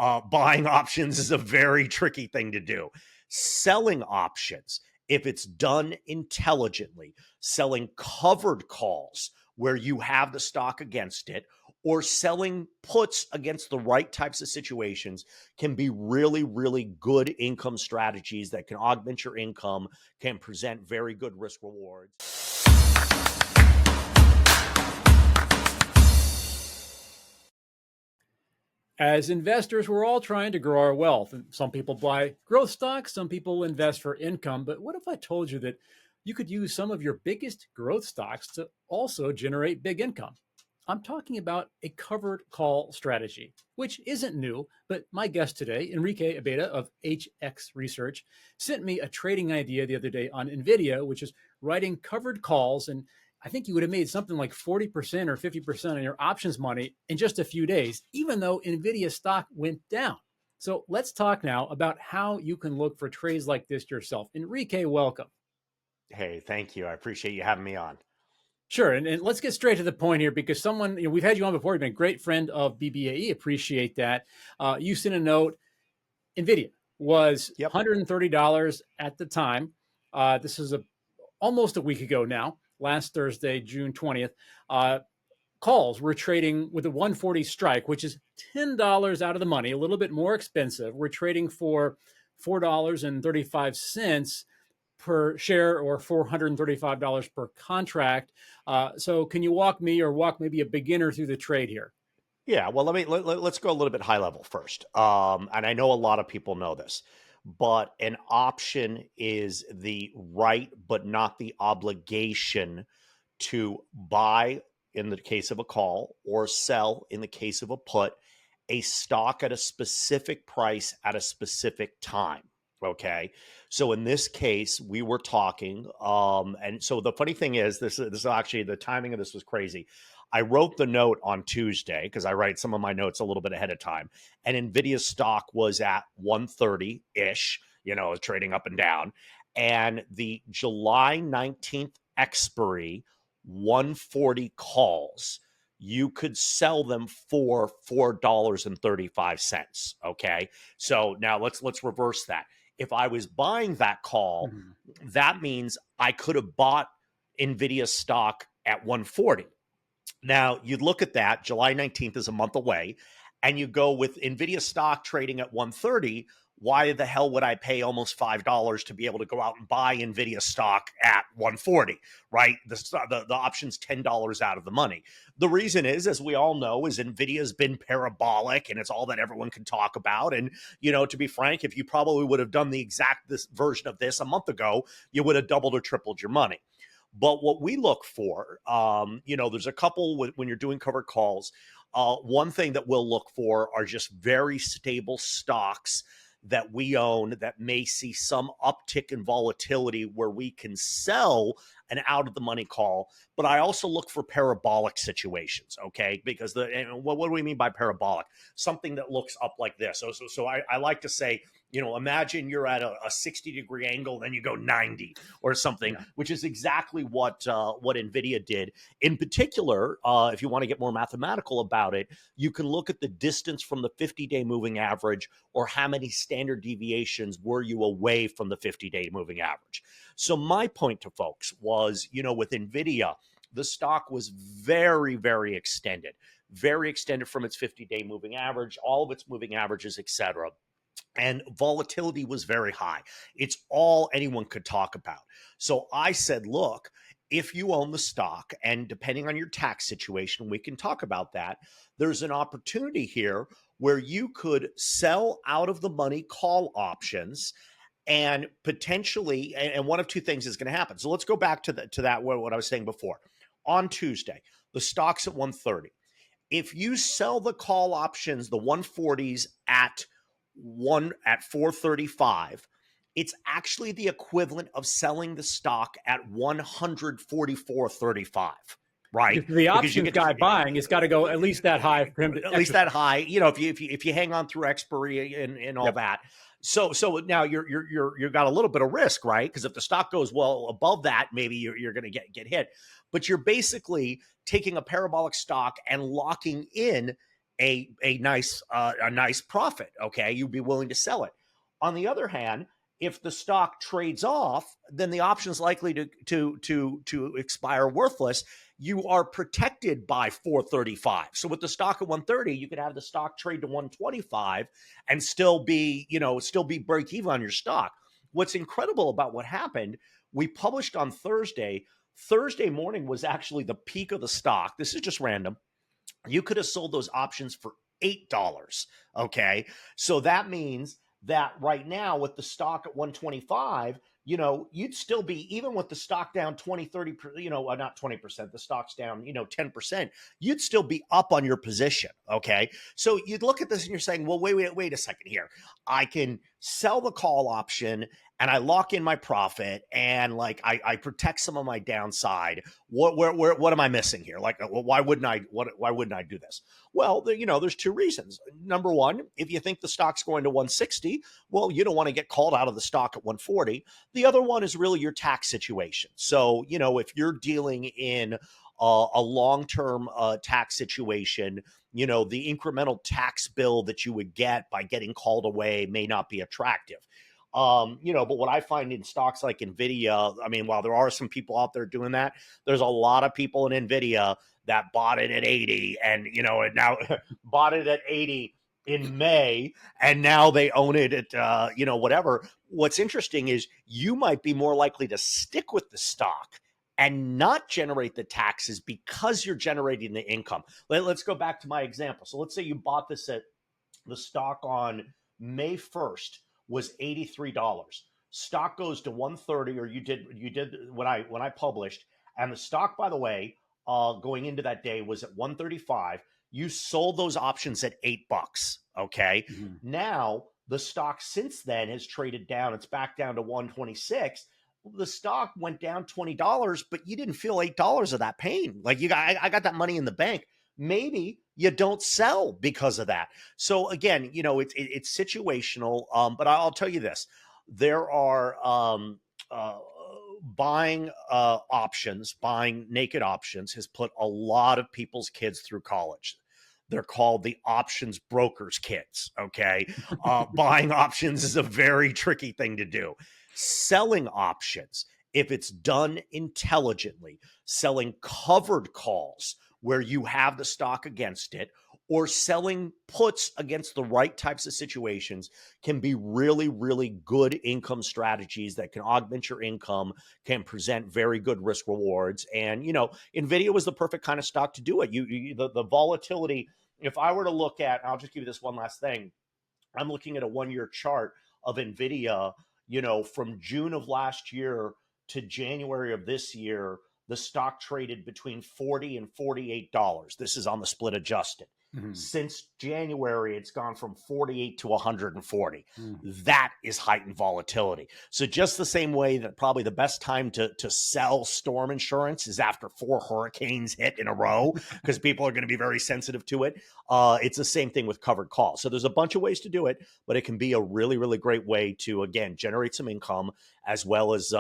Buying options is a very tricky thing to do. Selling options, if it's done intelligently, selling covered calls where you have the stock against it, or selling puts against the right types of situations can be really, really good income strategies that can augment your income, can present very good risk rewards. As investors, we're all trying to grow our wealth. And some people buy growth stocks, some people invest for income. But what if I told you that you could use some of your biggest growth stocks to also generate big income? I'm talking about a covered call strategy, which isn't new, but my guest today, Enrique Abeyta of HX Research, sent me a trading idea the other day on Nvidia, which is writing covered calls. And I think you would have made something like 40% or 50% on your options money in just a few days, even though Nvidia stock went down. So let's talk now about how you can look for trades like this yourself. Enrique, welcome. Hey, thank you. I appreciate you having me on. Sure. And let's get straight to the point here because someone, we've had you on before. You've been a great friend of BBAE. Appreciate that. You sent a note. Nvidia was $130 at the time. This is almost a week ago now, last Thursday, June 20th. Calls were trading with a 140 strike, which is $10 out of the money, a little bit more expensive. We're trading for $4.35 per share or $435 per contract. So can you walk me or walk maybe a beginner through the trade here? Yeah, well, let's go a little bit high level first. And I know a lot of people know this, but an option is the right, but not the obligation to buy in the case of a call or sell in the case of a put a stock at a specific price at a specific time. Okay. So in this case, we were talking, and so the funny thing is, this is actually the timing of this was crazy. I wrote the note on Tuesday because I write some of my notes a little bit ahead of time, and Nvidia's stock was at 130 ish, trading up and down, and the July 19th expiry 140 calls, you could sell them for $4.35. Okay. So now let's reverse that. If I was buying that call, that means I could have bought Nvidia stock at 140. Now you'd look at that, July 19th is a month away, and you go with Nvidia stock trading at 130. Why the hell would I pay almost $5 to be able to go out and buy Nvidia stock at 140, right? The option's $10 out of the money. The reason is, as we all know, is Nvidia's been parabolic and it's all that everyone can talk about. And, to be frank, if you probably would have done the exact this version of this a month ago, you would have doubled or tripled your money. But what we look for, there's a couple when you're doing covered calls. One thing that we'll look for are just very stable stocks that we own that may see some uptick in volatility where we can sell an out of the money call. But I also look for parabolic situations, okay? Because what do we mean by parabolic? Something that looks up like this. So I like to say, imagine you're at a 60-degree angle, then you go 90 or something, which is exactly what Nvidia did. In particular, if you want to get more mathematical about it, you can look at the distance from the 50-day moving average or how many standard deviations were you away from the 50-day moving average. So my point to folks was, with Nvidia, the stock was very, very extended from its 50-day moving average, all of its moving averages, et cetera. And volatility was very high. It's all anyone could talk about. So I said, look, if you own the stock, and depending on your tax situation, we can talk about that, there's an opportunity here where you could sell out of the money call options and potentially, and one of two things is going to happen. So let's go back to that what I was saying before. On Tuesday, the stock's at 130. If you sell the call options, the 140s at 435, it's actually the equivalent of selling the stock at 144.35. Right. The options guy buying, it's got to go at least that high for him to at least that high. If you hang on through expiry and all that. So now you've got a little bit of risk, right? Because if the stock goes well above that, maybe you're going to get hit. But you're basically taking a parabolic stock and locking in a nice profit. Okay, you'd be willing to sell it. On the other hand, if the stock trades off, then the option is likely to expire worthless. You are protected by 435. So with the stock at 130, you could have the stock trade to 125 and still be break even on your stock. What's incredible about what happened, we published on Thursday. Thursday morning was actually the peak of the stock. This is just random. You could have sold those options for $8. Okay. So that means that right now with the stock at 125, you'd still be, even with the stock down 20, 30, not 20%, the stock's down, 10%, you'd still be up on your position. Okay. So you'd look at this and you're saying, well, wait a second here. I can sell the call option and I lock in my profit and like I protect some of my downside. What am I missing here? Like, why wouldn't I do this? Well, there's two reasons. Number one, if you think the stock's going to 160, well, you don't want to get called out of the stock at 140. The other one is really your tax situation. So, if you're dealing in a long-term tax situation, the incremental tax bill that you would get by getting called away may not be attractive. But what I find in stocks like Nvidia, I mean, while there are some people out there doing that, there's a lot of people in Nvidia that bought it at 80 and, now bought it at 80 in May, and now they own it at, whatever. What's interesting is you might be more likely to stick with the stock and not generate the taxes because you're generating the income. Let's go back to my example. So let's say you bought this at the stock on May 1st was $83. Stock goes to 130, or you did when I published, and the stock, by the way, going into that day was at 135. You sold those options at $8. Okay. Mm-hmm. Now the stock since then has traded down. It's back down to 126. The stock went down $20, but you didn't feel $8 of that pain. Like I got that money in the bank. Maybe you don't sell because of that. So again, it's situational. But I'll tell you this: there are buying options, buying naked options has put a lot of people's kids through college. They're called the options brokers' kids. Okay, buying options is a very tricky thing to do. Selling options, if it's done intelligently, selling covered calls where you have the stock against it, or selling puts against the right types of situations, can be really, really good income strategies that can augment your income, can present very good risk rewards. And, Nvidia was the perfect kind of stock to do it. The volatility, if I were to look at, I'll just give you this one last thing. I'm looking at a 1-year chart of Nvidia, from June of last year to January of this year. The stock traded between $40 and $48. This is on the split adjusted. Mm-hmm. Since January, it's gone from 48 to 140. Mm-hmm. That is heightened volatility. So just the same way that probably the best time to sell storm insurance is after 4 hurricanes hit in a row, because people are going to be very sensitive to it. It's the same thing with covered calls. So there's a bunch of ways to do it, but it can be a really, really great way to, again, generate some income as well as,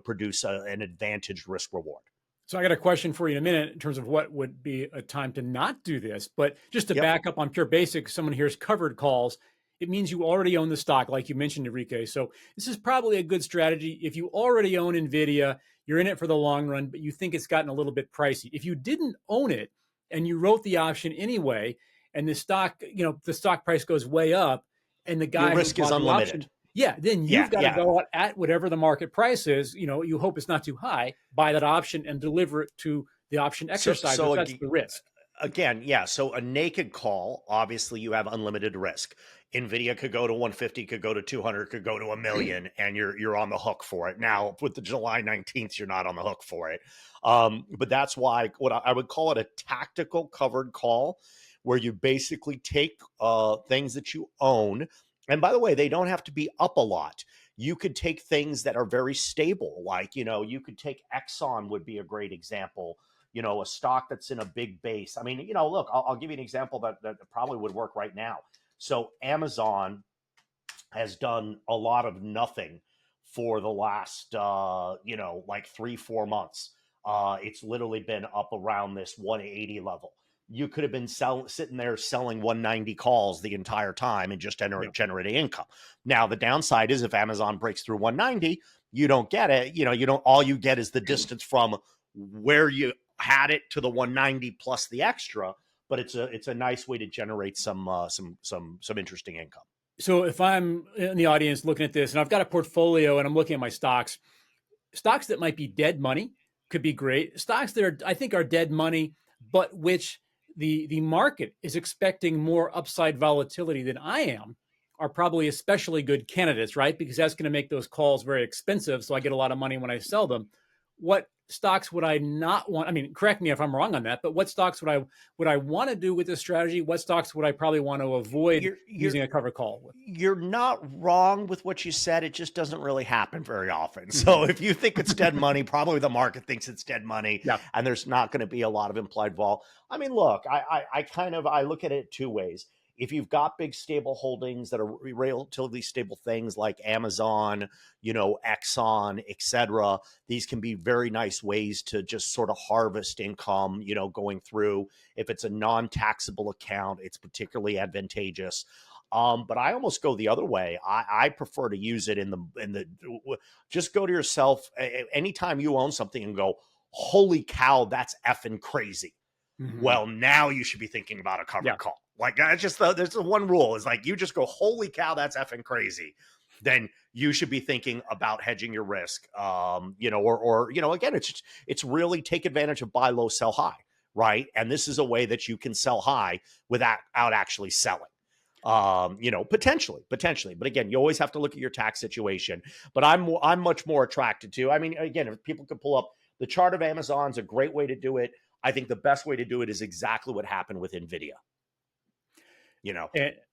produce an advantaged risk reward. So I got a question for you in a minute in terms of what would be a time to not do this. But just to back up on pure basics, someone hears covered calls. It means you already own the stock, like you mentioned, Enrique. So this is probably a good strategy. If you already own Nvidia, you're in it for the long run, but you think it's gotten a little bit pricey. If you didn't own it and you wrote the option anyway, and the stock price goes way up, and the guy your risk is unlimited. Then you've got to go out at whatever the market price is. You hope it's not too high, buy that option and deliver it to the option exercise. So that's the risk. Again, so a naked call, obviously you have unlimited risk. Nvidia could go to 150, could go to 200, could go to $1 million, and you're on the hook for it. Now, with the July 19th, you're not on the hook for it. But that's why what I would call it a tactical covered call, where you basically take things that you own. And by the way, they don't have to be up a lot. You could take things that are very stable, like, you could take Exxon would be a great example, a stock that's in a big base. I mean, look, I'll give you an example that probably would work right now. So Amazon has done a lot of nothing for the last, 3-4 months. It's literally been up around this 180 level. you could have been sitting there selling 190 calls the entire time and just generating income. Now, the downside is if Amazon breaks through 190, you don't get it. You don't, all you get is the distance from where you had it to the 190 plus the extra, but it's a nice way to generate some interesting income. So if I'm in the audience looking at this and I've got a portfolio and I'm looking at my stocks that might be dead money could be great. Stocks that I think are dead money, but which the market is expecting more upside volatility than I am, are probably especially good candidates, right? Because that's going to make those calls very expensive. So I get a lot of money when I sell them. What stocks would I not want? I mean, correct me if I'm wrong on that, but what stocks would I want to do with this strategy? What stocks would I probably want to avoid using a covered call with? You're not wrong with what you said. It just doesn't really happen very often. So if you think it's dead money, probably the market thinks it's dead money, and there's not going to be a lot of implied vol. I mean, look, I look at it two ways. If you've got big stable holdings that are relatively stable things like Amazon, Exxon, etc., these can be very nice ways to just sort of harvest income, going through. If it's a non-taxable account, it's particularly advantageous. But I almost go the other way. I prefer to use it in the just go to yourself anytime you own something and go, holy cow, that's effing crazy. Well, now you should be thinking about a covered call. Like that's just there's the one rule is like you just go, holy cow, that's effing crazy. Then you should be thinking about hedging your risk. Or again, it's really take advantage of buy low, sell high, right? And this is a way that you can sell high without actually selling. Potentially. But again, you always have to look at your tax situation. But I'm much more attracted to. I mean, again, if people could pull up the chart of Amazon's a great way to do it. I think the best way to do it is exactly what happened with Nvidia. And I'm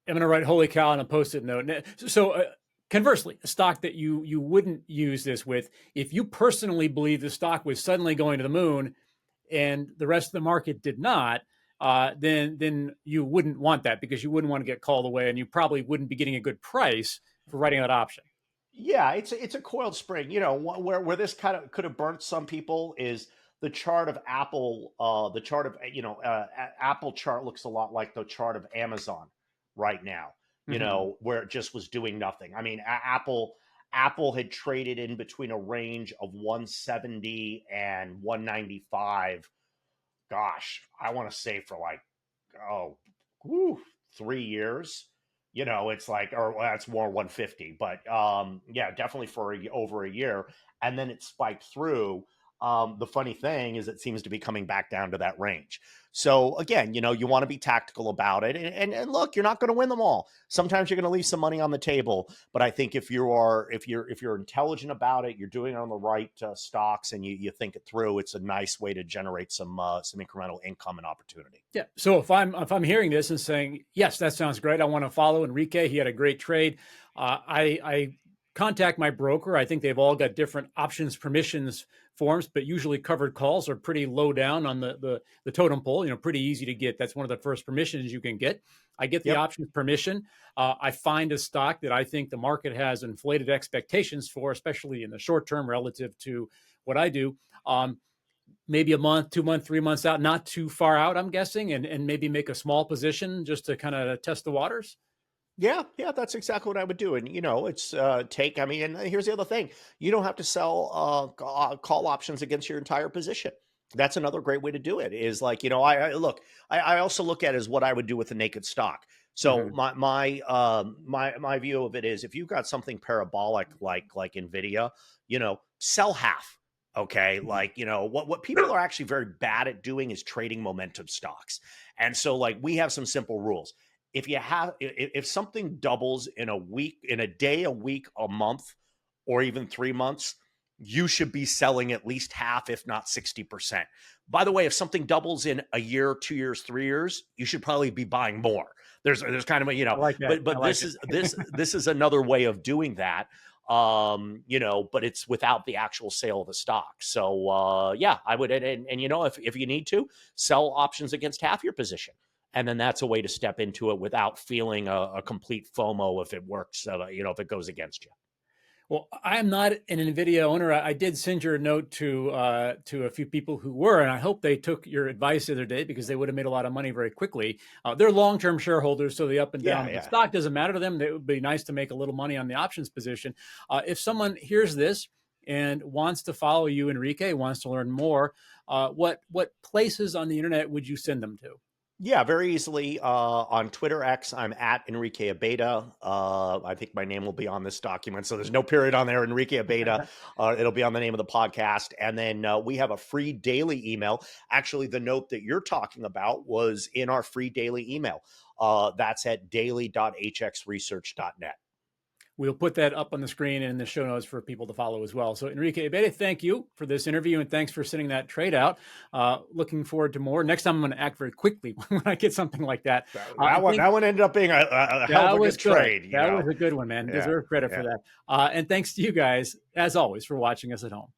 going to write holy cow on a post-it note. So conversely, a stock that you wouldn't use this with, if you personally believe the stock was suddenly going to the moon and the rest of the market did not, then you wouldn't want that because you wouldn't want to get called away and you probably wouldn't be getting a good price for writing that option. Yeah, it's a coiled spring. Where this kind of could have burnt some people is the chart of Apple. The chart of Apple chart looks a lot like the chart of Amazon right now. Where it just was doing nothing. I mean, Apple had traded in between a range of 170 and 195. Gosh, I want to say for 3 years. It's like, or that's more 150, but definitely for over a year. And then it spiked through. The funny thing is it seems to be coming back down to that range. So again, you want to be tactical about it. And look, you're not going to win them all. Sometimes you're going to leave some money on the table. But I think if you're intelligent about it, you're doing it on the right stocks and you think it through, it's a nice way to generate some incremental income and opportunity. Yeah. So if I'm hearing this and saying, yes, that sounds great, I want to follow Enrique. He had a great trade. I contact my broker. I think they've all got different options permissions forms, but usually covered calls are pretty low down on the totem pole, pretty easy to get. That's one of the first permissions you can get. I get the options permission. I find a stock that I think the market has inflated expectations for, especially in the short term relative to what I do. Maybe a month, 2 months, 3 months out, not too far out, I'm guessing, and maybe make a small position just to kind of test the waters. Yeah, that's exactly what I would do. And, it's and here's the other thing. You don't have to sell call options against your entire position. That's another great way to do it is like, I also look at it as what I would do with a naked stock. So my view of it is if you've got something parabolic like Nvidia, sell half. Okay. Like, what people are actually very bad at doing is trading momentum stocks. And so like we have some simple rules. If something doubles in a week, in a day, a week, a month, or even 3 months, you should be selling at least half, if not 60%. By the way, if something doubles in a year, 2 years, 3 years, you should probably be buying more. There's kind of a, I like that. but this is another way of doing that. But it's without the actual sale of the stock. So I would, and if you need to sell options against half your position. And then that's a way to step into it without feeling a complete FOMO if it works, if it goes against you. Well, I'm not an Nvidia owner. I did send your note to a few people who were, and I hope they took your advice the other day because they would have made a lot of money very quickly. They're long-term shareholders, so the up and down Yeah, of the yeah. stock doesn't matter to them. It would be nice to make a little money on the options position. If someone hears this and wants to follow you, Enrique, wants to learn more, what places on the internet would you send them to? Yeah, very easily. On Twitter X, I'm at Enrique Abeyta. I think my name will be on this document, so there's no period on there. Enrique Abeyta. It'll be on the name of the podcast. And then we have a free daily email. Actually, the note that you're talking about was in our free daily email. That's at daily.hxresearch.net. We'll put that up on the screen and in the show notes for people to follow as well. So Enrique Abeyta, thank you for this interview and thanks for sending that trade out. Looking forward to more. Next time I'm going to act very quickly when I get something like that. That one ended up being a hell of a good trade. That was a good one, man. Yeah, Deserve credit for that. And thanks to you guys, as always, for watching us at home.